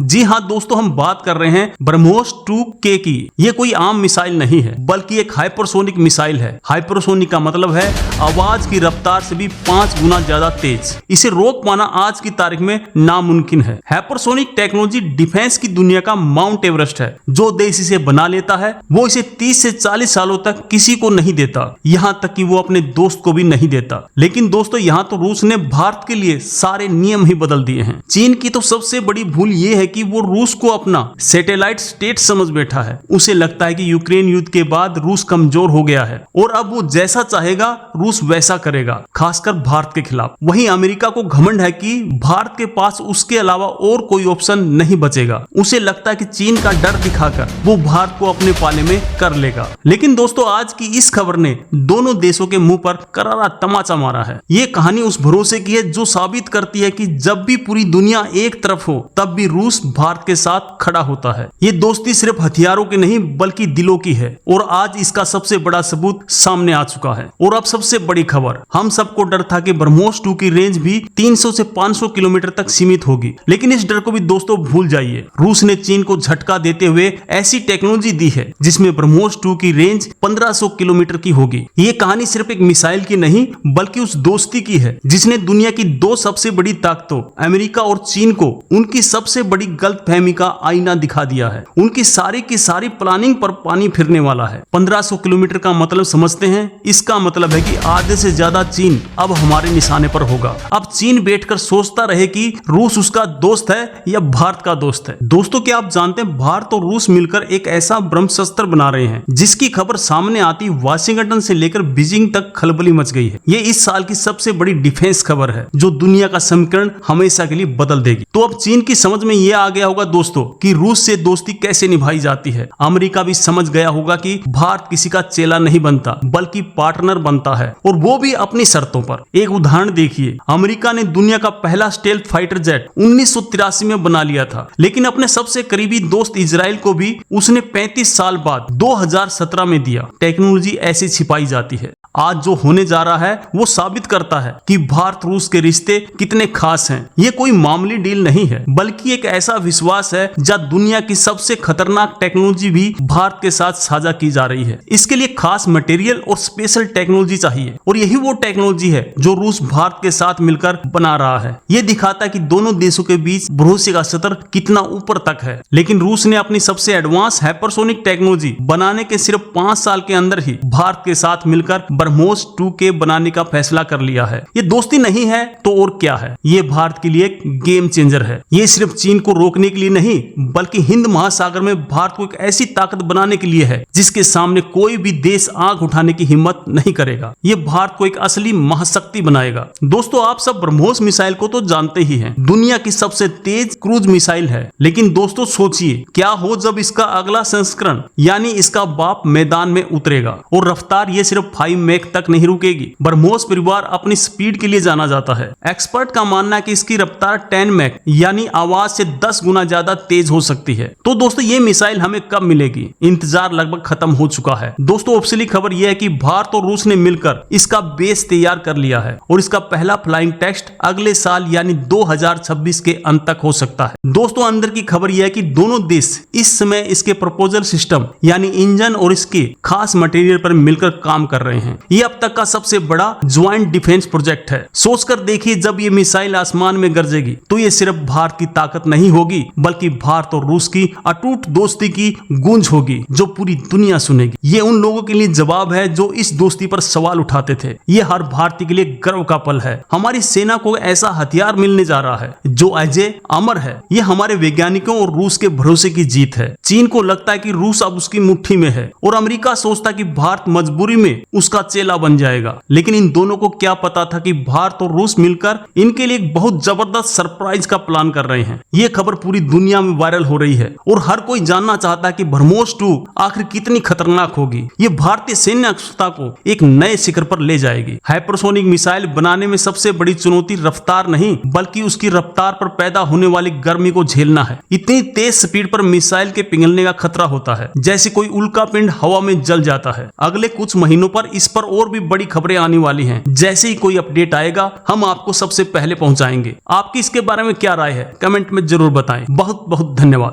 जी हाँ दोस्तों, हम बात कर रहे हैं ब्रह्मोस 2K की। ये कोई आम मिसाइल नहीं है बल्कि एक हाइपरसोनिक मिसाइल है। हाइपरसोनिक का मतलब है आवाज की रफ्तार से भी 5 गुना ज्यादा तेज। इसे रोक पाना आज की तारीख में नामुमकिन है। हाइपरसोनिक टेक्नोलॉजी डिफेंस की दुनिया का माउंट एवरेस्ट है। जो देश इसे बना लेता है वो इसे 30 से 40 सालों तक किसी को नहीं देता, यहाँ तक कि वो अपने दोस्त को भी नहीं देता। लेकिन दोस्तों, यहाँ तो रूस ने भारत के लिए सारे नियम ही बदल दिए हैं। चीन की तो सबसे बड़ी भूल ये है कि वो रूस को अपना सैटेलाइट स्टेट समझ बैठा है। उसे लगता है कि यूक्रेन युद्ध के बाद रूस कमजोर हो गया है और अब वो जैसा चाहेगा रूस वैसा करेगा, खासकर भारत के खिलाफ। वहीं अमेरिका को घमंड है कि भारत के पास उसके अलावा और कोई ऑप्शन नहीं बचेगा। उसे लगता है कि चीन का डर दिखाकर वो भारत को अपने पाले में कर लेगा। लेकिन दोस्तों, आज की इस खबर ने दोनों देशों के मुंह पर करारा तमाचा मारा है। ये कहानी उस भरोसे की है जो साबित करती है कि जब भी पूरी दुनिया एक तरफ हो तब भी रूस भारत के साथ खड़ा होता है। ये दोस्ती सिर्फ हथियारों की नहीं बल्कि दिलों की है और आज इसका सबसे बड़ा सबूत सामने आ चुका है। और अब सबसे बड़ी खबर, हम सबको डर था कि ब्रह्मोस 2 की रेंज भी 300 से 500 किलोमीटर तक सीमित होगी, लेकिन इस डर को भी दोस्तों भूल जाइए। रूस ने चीन को झटका देते हुए ऐसी टेक्नोलॉजी दी है जिसमें ब्रह्मोस 2 की रेंज 1500 किलोमीटर की होगी। ये कहानी सिर्फ एक मिसाइल की नहीं बल्कि उस दोस्ती की है जिसने दुनिया की दो सबसे बड़ी ताकतों अमेरिका और चीन को उनकी सबसे बड़ी गलतफहमी का आईना दिखा दिया है। उनकी सारी की सारी प्लानिंग पर पानी फिरने वाला है। 1500 किलोमीटर का मतलब समझते हैं? इसका मतलब है कि आधे से ज्यादा चीन अब हमारे निशाने पर होगा। अब चीन बैठकर सोचता रहे कि रूस उसका दोस्त है या भारत का दोस्त है। दोस्तों, क्या आप जानते हैं भारत और रूस मिलकर एक ऐसा ब्रह्मास्त्र बना रहे हैं जिसकी खबर सामने आती वाशिंगटन से लेकर बीजिंग तक खलबली मच गई है। ये इस साल की सबसे बड़ी डिफेंस खबर है जो दुनिया का समीकरण हमेशा के लिए बदल देगी। तो अब चीन की समझ में यह आ गया होगा दोस्तों कि रूस से दोस्ती कैसे निभाई जाती है। अमेरिका भी समझ गया होगा कि भारत किसी का चेला नहीं बनता बल्कि पार्टनर बनता है, और वो भी अपनी शर्तों पर। एक उदाहरण देखिए, अमेरिका ने दुनिया का पहला स्टेल्थ फाइटर जेट 1983 में बना लिया था, लेकिन अपने सबसे करीबी दोस्त इजराइल को भी उसने 35 साल बाद 2017 में दिया। टेक्नोलॉजी ऐसे छिपाई जाती है। आज जो होने जा रहा है वो साबित करता है कि भारत रूस के रिश्ते कितने खास हैं। ये कोई मामूली डील नहीं है बल्कि एक ऐसा विश्वास है जहां दुनिया की सबसे खतरनाक टेक्नोलॉजी भी भारत के साथ साझा की जा रही है। इसके लिए खास मटेरियल और स्पेशल टेक्नोलॉजी चाहिए, और यही वो टेक्नोलॉजी है जो रूस भारत के साथ मिलकर बना रहा है। ये दिखाता है कि दोनों देशों के बीच भरोसे का स्तर कितना ऊपर तक है। लेकिन रूस ने अपनी सबसे एडवांस हाइपरसोनिक टेक्नोलॉजी बनाने के सिर्फ 5 साल के अंदर ही भारत के साथ मिलकर ब्रह्मोस 2K बनाने का फैसला कर लिया है। ये दोस्ती नहीं है तो और क्या है? ये भारत के लिए एक गेम चेंजर है। ये सिर्फ चीन को रोकने के लिए नहीं बल्कि हिंद महासागर में भारत को एक ऐसी ताकत बनाने के लिए है जिसके सामने कोई भी देश आंख उठाने की हिम्मत नहीं करेगा। ये भारत को एक असली महाशक्ति बनाएगा। दोस्तों, आप सब ब्रह्मोस मिसाइल को तो जानते ही हैं, दुनिया की सबसे तेज क्रूज मिसाइल है। लेकिन दोस्तों सोचिए, क्या हो जब इसका अगला संस्करण यानी इसका बाप मैदान में उतरेगा और रफ्तार ये सिर्फ 5 मैक तक नहीं रुकेगी। ब्रह्मोस परिवार अपनी स्पीड के लिए जाना जाता है। एक्सपर्ट का मानना है कि इसकी रफ्तार 10 मैक यानी आवाज से 10 गुना ज्यादा तेज हो सकती है। तो दोस्तों, ये मिसाइल हमें कब मिलेगी? इंतजार लगभग खत्म हो चुका है। दोस्तों, ऑफिशियली खबर यह है कि भारत और रूस ने मिलकर इसका बेस तैयार कर लिया है और इसका पहला फ्लाइंग टेस्ट अगले साल यानी 2026 के अंत तक हो सकता है। दोस्तों, अंदर की खबर यह है कि दोनों देश इस समय इसके प्रपोजल सिस्टम यानी इंजन और इसके खास मटेरियल पर मिलकर काम कर रहे हैं। ये अब तक का सबसे बड़ा ज्वाइंट डिफेंस प्रोजेक्ट है। सोचकर देखिए, जब ये मिसाइल आसमान में गरजेगी तो ये सिर्फ भारत की ताकत नहीं होगी बल्कि भारत और रूस की अटूट दोस्ती की गूंज होगी जो पूरी दुनिया सुनेगी। ये उन लोगों के लिए जवाब है जो इस दोस्ती पर सवाल उठाते थे। ये हर भारतीय के लिए गर्व का पल है। हमारी सेना को ऐसा हथियार मिलने जा रहा है जो अजय अमर है। ये हमारे वैज्ञानिकों और रूस के भरोसे की जीत है। चीन को लगता है कि रूस अब उसकी मुट्ठी में है और अमेरिका सोचता कि भारत मजबूरी में उसका चेला बन जाएगा। लेकिन इन दोनों को क्या पता था कि भारत और रूस मिलकर इनके लिए एक बहुत जबरदस्त सरप्राइज का प्लान कर रहे हैं। ये खबर पूरी दुनिया में वायरल हो रही है और हर कोई जानना चाहता है कि ब्रह्मोस 2 आखिर कितनी खतरनाक होगी। ये भारतीय सैन्य अक्षमता को एक नए शिखर पर ले जाएगी। हाइपरसोनिक मिसाइल बनाने में सबसे बड़ी चुनौती रफ्तार नहीं बल्कि उसकी रफ्तार पर पैदा होने वाली गर्मी को झेलना है। इतनी तेज स्पीड पर मिसाइल के पिघलने का खतरा होता है जैसे कोई उल्का पिंड हवा में जल जाता है। अगले कुछ महीनों पर इस पर और भी बड़ी खबरें आने वाली हैं। जैसे ही कोई अपडेट आएगा हम आपको सबसे पहले पहुंचाएंगे। आपकी इसके बारे में क्या राय है? कमेंट में जरूर जरूर बताएं। बहुत बहुत धन्यवाद।